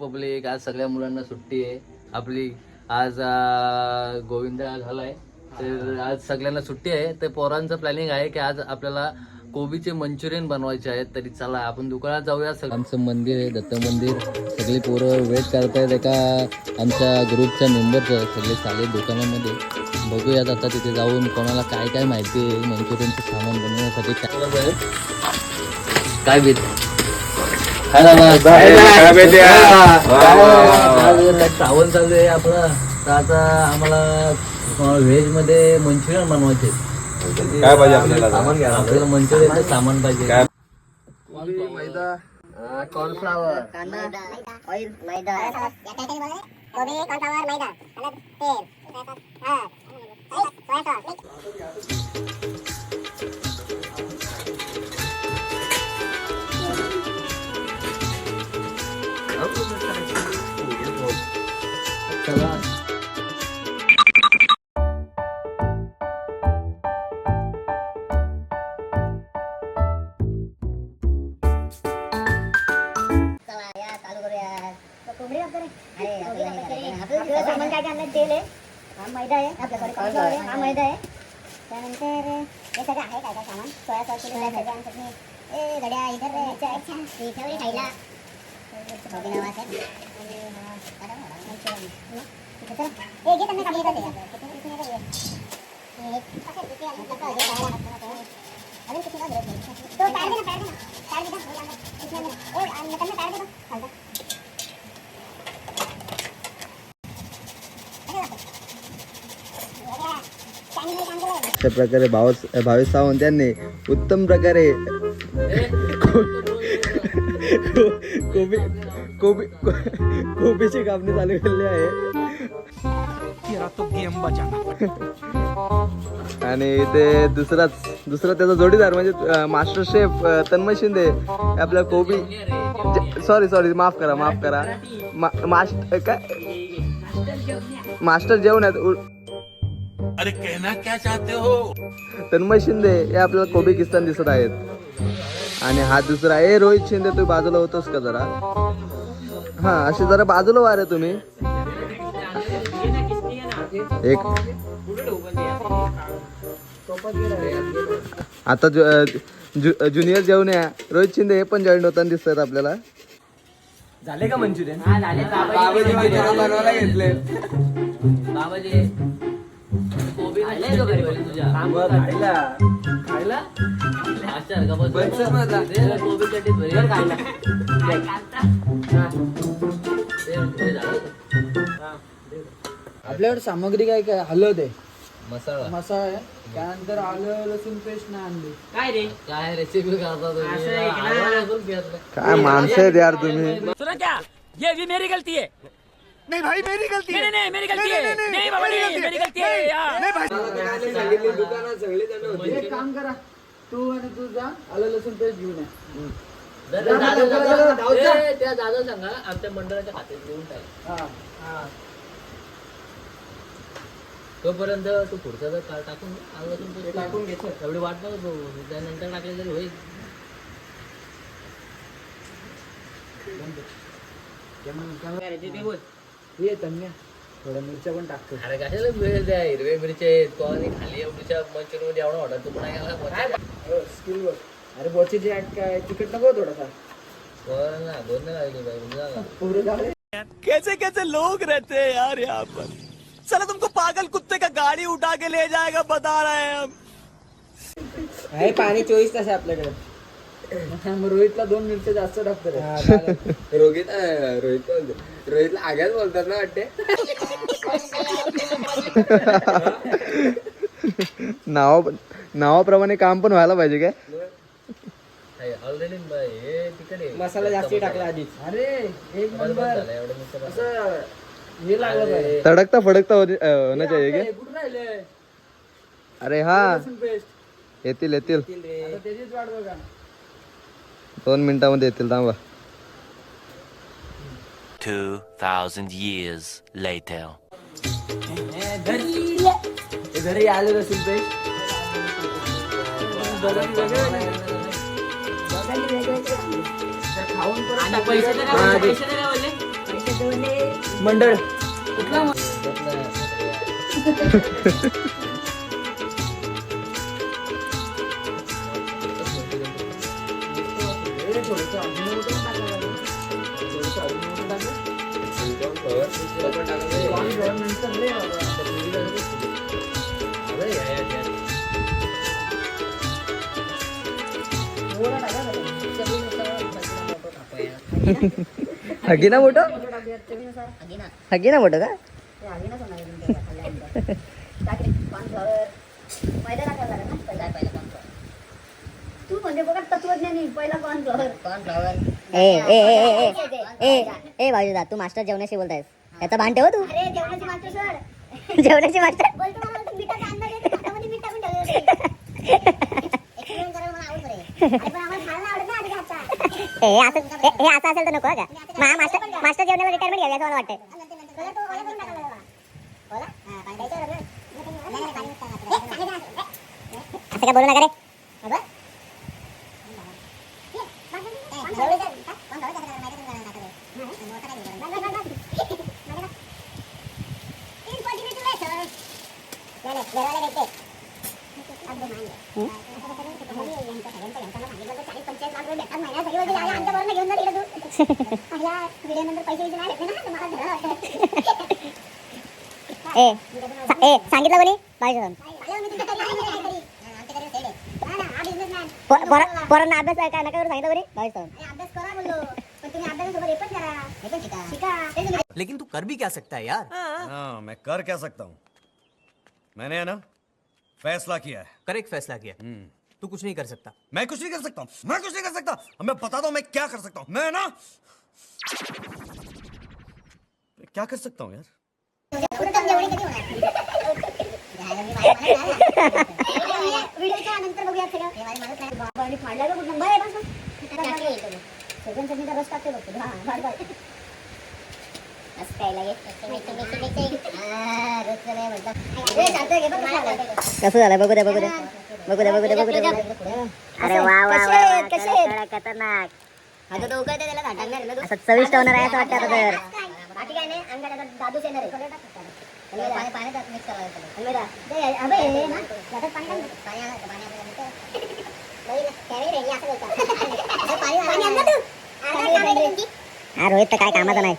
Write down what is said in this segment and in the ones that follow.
Public, आज सगळ्या मुलांना सुट्टी आहे आपली. आज गोविंद झालाय, तर आज सगळ्यांना सुट्टी आहे. तर पोरांचं प्लॅनिंग आहे की आज आपल्याला कोबीचे मंचुरियन बनवायचे आहेत. तरी चला आपण दुकानात जाऊया. आमचं मंदिर आहे दत्त मंदिर. सगळी पोरं वेट करतायत एका आमच्या ग्रुपच्या मेंबरचं. सगळे चालेल दुकानामध्ये. बघूयात आता तिथे जाऊन कोणाला काय काय माहिती आहे मंचुरियनचं सामान बनवण्यासाठी. काय भेट श्रावण चालू आहे आपला. तर आता आम्हाला व्हेज मध्ये मंचुरियन बनवायचे. काय पाहिजे आपल्याला? सामान घ्या. आपल्याला मंचुरियनचं सामान पाहिजे. मैदा, कॉर्नफ्लॉवर, कांदा, ऑइल, मैदा, कोबी, कॉर्नफ्लॉवर, मैदा, तेल, सोया सॉस. सामान काय आणलं? तेल आहे, हा मैदा आहे, हा मैदा आहे. त्यानंतर हे सगळं आहे काय काय सामान. सोया सॉस, चटणी, गड्या इधर ठेवली खायला. अशा प्रकारे भावेश सावंत यांनी उत्तम प्रकारे कोबीची कापणी चालू केली आहे. आणि ते दुसरा त्याचा जोडीदार म्हणजे मास्टर शेफ तन्मय शिंदे आपल्या कोबी सॉरी माफ करा मास्टर जेवण आहेत. अरे कहना क्या चाहते हो? तन्मय शिंदे हे आपल्याला कोबी किस्तान दिसत आहेत. आणि हा दुसरा आहे रोहित शिंदे. तू बाजूला होतोस का जरा? हा, असे जरा बाजूला वारे तुम्ही. एक आता ज्युनियर जेवण आहे. रोहित शिंदे हे पण जॉईन होताना दिसतात आपल्याला. झाले का मंचुरियन? बनवायला घेतले. बाबाजी कोबी खायला तो घरी वाली तुझ्या खायला अच्छा का बस कोबी कटी भरी खायला. आपल्याकडे सामग्री काय काय? हळद आहे, मसाला आहे, त्यानंतर आलं लसूण पेस्ट नाही आणली. काय रे? काय रेसिपी करता तुम्ही? काय माणसं आहेत यार तुम्ही. सुना क्या? ये भी मेरी गलती है. नहीं भाई मेरी गलती है. नहीं मेरी गलती है. नहीं बाबा नहीं मेरी गलती है यार. एक काम करा, तू आणि तू जा आलं लसूण पेस्ट घेऊन ये. त्या दादा सांगा आमच्या मंडळाच्या खात्यात घेऊन टाक. तोपर्यंत तू पुढचा जर टाकून आलं लसूण पेस्ट टाकून घे. एवढी वाट नको त्यानंतर टाकले तरी होईल. ये तन्या, थोड्या मिरच्या पण टाकतो. अरे कशाला मिळेल त्या हिरवे मिरचे कोणी खाली एवढीच्या मंचुरियन मध्ये एवढा ऑर्डर तू पण गेला स्किल वर. अरे बोचीची ऍड काय तिखट नको थोडासा. दोन नाही लागले पाहिजे. पुरे झाले. कैसे कैसे लोग रहते हैं यार यहाँ पर. चलो तुमको पागल कुत्ते का गाड़ी उठा के ले जाएगा बता रहे हैं हम. आहे पाणी 24 तास आहे आपल्याकडे. मग रोहितला 2 मिरच्या जास्त टाकतो. रोहितला आग्याच बोलतात ना वाटते. नावाप्रमाणे काम पण व्हायला पाहिजे काय. ऑलरेडी हे तिकडे मसाला जास्त टाकला आधीच. अरे एक नंबर असं हे लागलं पाहिजे. तडकता फडकता होना चाहिए क्या? कुठं राहिले? अरे हा लसूण पेस्ट येतील आता त्याचीच वाट बघा. 2 मिनिटांमध्ये येतील. थांबा. 2000 years later. घरी आले लसूण पेस्ट. खाऊन पैसे मंडळ हगी ना मोठं हगी ना मोठं का तू म्हणजे बघा तत्वज्ञानी पहिला कॉर्नफ्लॉवर ए बाजूदा तू मास्टर जेवणाशी बोलतायस याचा भान ठेव तू अरे जेवणाची मास्टर सर जेवणाची मास्टर बोलतो मला वाटतं मिठाचा अंदाज येतो हातामध्ये मीठ टाकून ठेवलं एक्सपेरिमेंट करायला मला आवड पडेल पण आम्हाला खायला आवडत ना आधी हातचा हे असं असेल तर नको का मास्टर जेवणाला रिटायरमेंट घ्यावी असं मला वाटतं कलर तो ओला करून टाकायला हवा. ओला? हा, पाणी द्यायचं बरोबर. नाही, पाणी टाकायचं. असं काय बोलू नका रे अगं? जवळ जा. कोण जवळ जातं? माहिती आहे का? मोठा काय दिवस. बस, बस, बस. मागे बस. In positive way, sir. चले, जेवायला भेटते. अब दे मागे. यांच्याला सांगितलं तर 40-45 लाख रुपये भेटतात महिन्यात. सगळी वर्षी जायला आमच्याबरोबर घेऊन जा तिकडे तू. अय्या, व्हिडिओनंतर पैसे बिसे नाही भेटले ना, मला घराला वाटतं. सांगितलं कोणी बाजू पोरांना अभ्यास काय नका करू सांगितलं कोणी बाजू अभ्यास करा बोललो पण तुम्ही अभ्यासासोबत हे पण करा हे पण शिका लेकिन तू कर भी क्या सकता है यार? हाँ मैं कर क्या सकता हूँ मैंने है ना फैसला किया है करेक्ट फैसला किया। तू कुछ नहीं कर सकता। मैं कुछ नहीं कर सकता हूँ मैं कुछ नहीं कर सकता अब मैं बताता हूँ मैं क्या कर सकता हूँ मैं ना मैं क्या कर सकता हूँ यार व्हिडिओच्या नंतर बघूया सगळं पाणी फाडला का कुठं बरं आहे सगळ्यां चटणीचा रस टाकते बघतो हा फाड फाड असं काय लागे कसं झालं बघू दे अरे वा खतरनाक आता तो उकळते त्याला घाटांना ना असं चविष्ट होणार आहे असं वाटतं आता तर बाकी काय नाही अंगात आता दादूच येणार आहे पाणी पाण्यात मिक्स करायला अबे ना त्याच्यात पाणी टाक पाणी आलं पाणी हा रोहित तर काय कामाचा नाही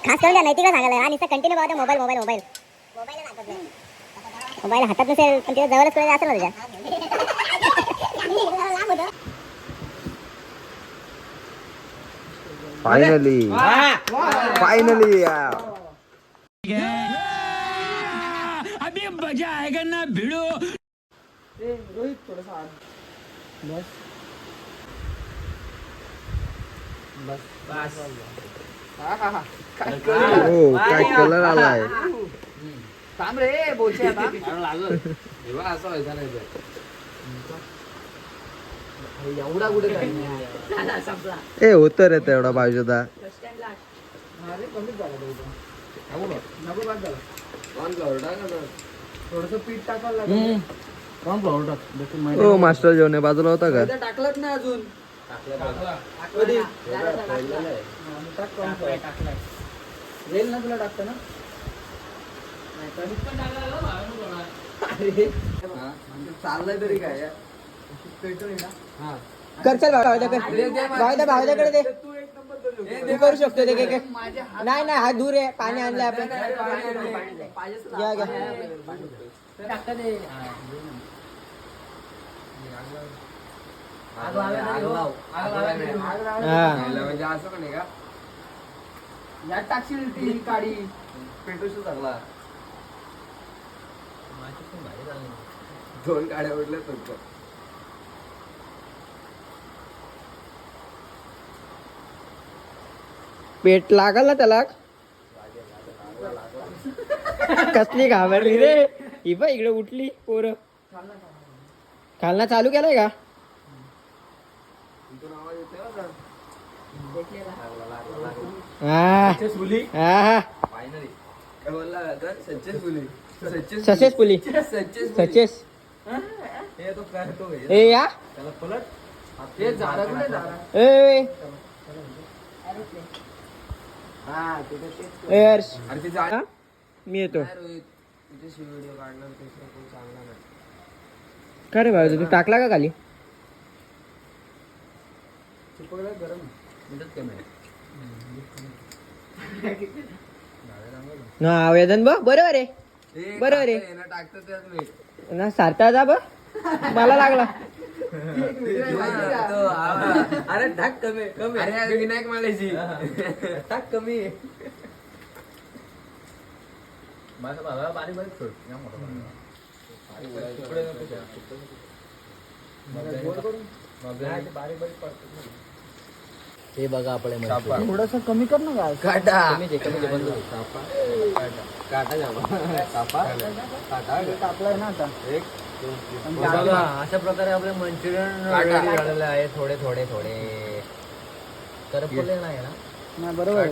खास करून त्या नैतिकला सांगायला आणि कंटिन्यू बघा मोबाईल हातात नसेल पण तिला जवळच करायचं असेल ना तुझ्या फायनली अभी मजा आएगा ना भिड़ो। रोहित थोडंसं आत बस हा काय हो काय कलर आलाय थांब रे बोलचे आता असं व्हायचं नाही एवढा कुठे झाला संपला ए होत रे तेवढा बाजूदा अरे कमीच झाला नको बाद झाला थोडस पीठ टाकायला लागेल कॉर्नफ्लॉवर टाक हो मास्टर जेवणे बाजूला होता का मैदा टाकलाच नाही अजून कधी टाकलाय येईल ना तुला टाकतं ना चाललंय तरी काय पेटून ना कर चल भावद्याकडे दे तू करू शकतो ते नाही हा दूर आहे पाणी आणलंय आपण घ्या टाकशील ती काडी पेटूशी चांगला दोन गाड्या उडल्या फक्त पेट लागल ना त्याला कसली घाबरली रे ही बघ इकडे उठली पोर खालना चालू केलाय का सक्सेसफुली सक्सेस ए या ए हर्ष हा? मी येतो काय रे भाऊ तू टाकला का खाली ना वेदन बघ बरोबर आहे बरोबर आहे ना सारता जा बघ मला लागला अरे ढाक कमी कमी अरे विनायक मालेची ढाक कमी बारीक बारीक सोड हे बघा आपले थोडस कमी कर ना काटा बंद काटा टाकलाय ना आता बघा अशा प्रकारे आपले मंचुरियन रेडी झालेले आहे थोडे थोडे थोडे करपले नाही ना नाही बरोबर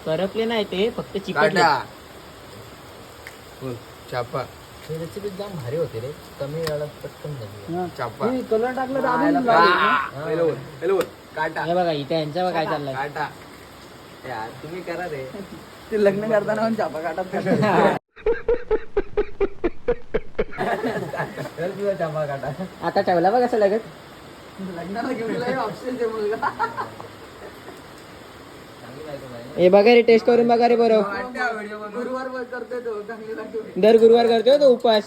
करपले नाही ते फक्त चिकटले चापा ही रेसिपी एकदम भारी होती रे कमी वेळात पटकन झाली चापा कलर टाकलं काटा हे बघा इथे यांच्या काय चाललंय काटा यार तुम्ही करा रे ते लग्न करताना पण चापा काढतात तुझा चापा काटा आता ठेवला बघ कसं लगत लग्नाला घेऊन ऑप्शन दे मुलगा हे बघा रे टेस्ट करून बघा रे बरोबर गुरुवार करतोय तो चांगली लागतो दर गुरुवार करतोय तो उपास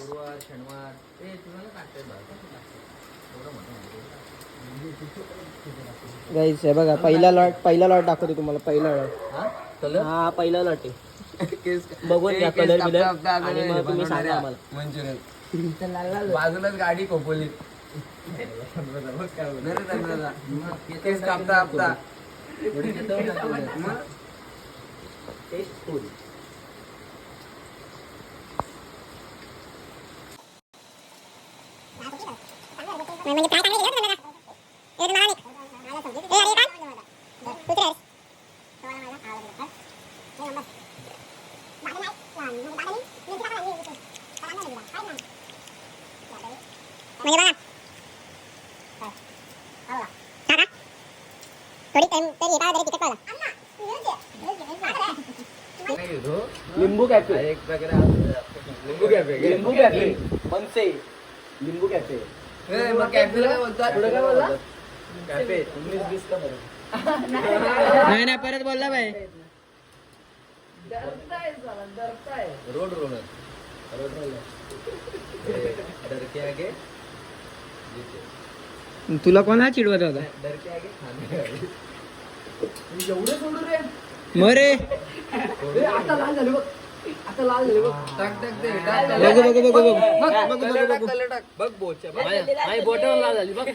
शनिवार गाईस हे बघा पहिला लॉट दाखवतो तुम्हाला पहिला लॉट हा पहिला लॉट आहे बघून घ्या कलर बिलर आणि मग तुम्ही सांगा आम्हाला मंचुरियन बाजूलाच गाडी कोपवली केस कापता कापता टेस्टफुल म्हणजे काय चांगली गेलं तुला का एक मला एक ए अरे काय तू तर थोडी टाइम तरी येता तरी तिकट लिंबू कॅफे एक प्रकारे लिंबू कॅफे मनसे लिंबू कॅफे मग कॅफेला काय बोलतात पुढे काय बोलला कॅफे 19-20 का बरं नाही नाही परत बोलला बाई रोड रोलर डर के आगे तुला कोण हा चिडवत होता डर के आगे खाने एवढं सोडू रे मरे आता लाल झाले बघ आता लाल झाले बघ टाक टाक दे टाक बघ बोच्या माझी बोटावर लाल झाली बघ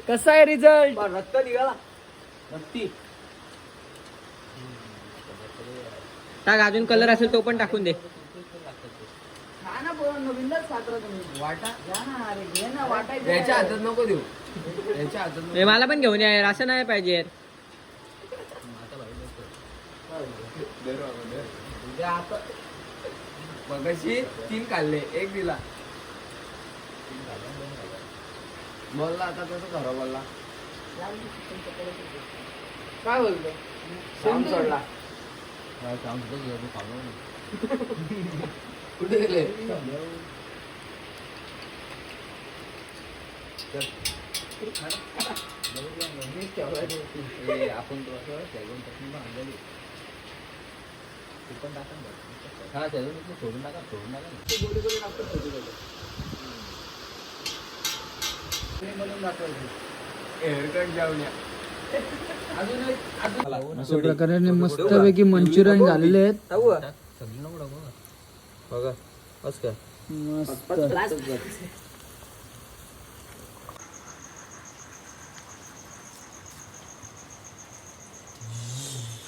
कसा आहे रिझल्ट रक्त निघाला नक्की टाक अजून कलर असेल तो पण टाकून दे याच्या हातात नको देऊ याच्या हातात हे मला पण घेऊन या असं नाही पाहिजे मगाशी 3 खाल्ले 1 दिला बोलला आता तसं खरं बोलला काय बोलतो काम सोडला कुठे गेले आपण तो असं शेगून टाकून बांधलेली पण टाका हा शेगून सोडून टाका हेअरकट जाऊन या अशा प्रकारे मस्तपैकी मंचुरियन झालेले आहेत सगळी नको बघा बस काय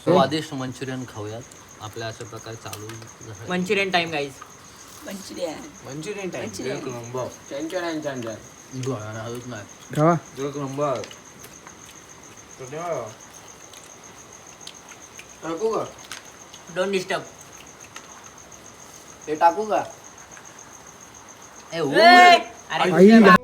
स्वादिष्ट मंचुरियन खाऊयात आपल्या अशा प्रकारे चालू Manchurian time guys Manchurian time एक नंबर अजून नाही खावा एक नंबर टाकू का डोंट डिस्टर्ब हे टाकू का अरे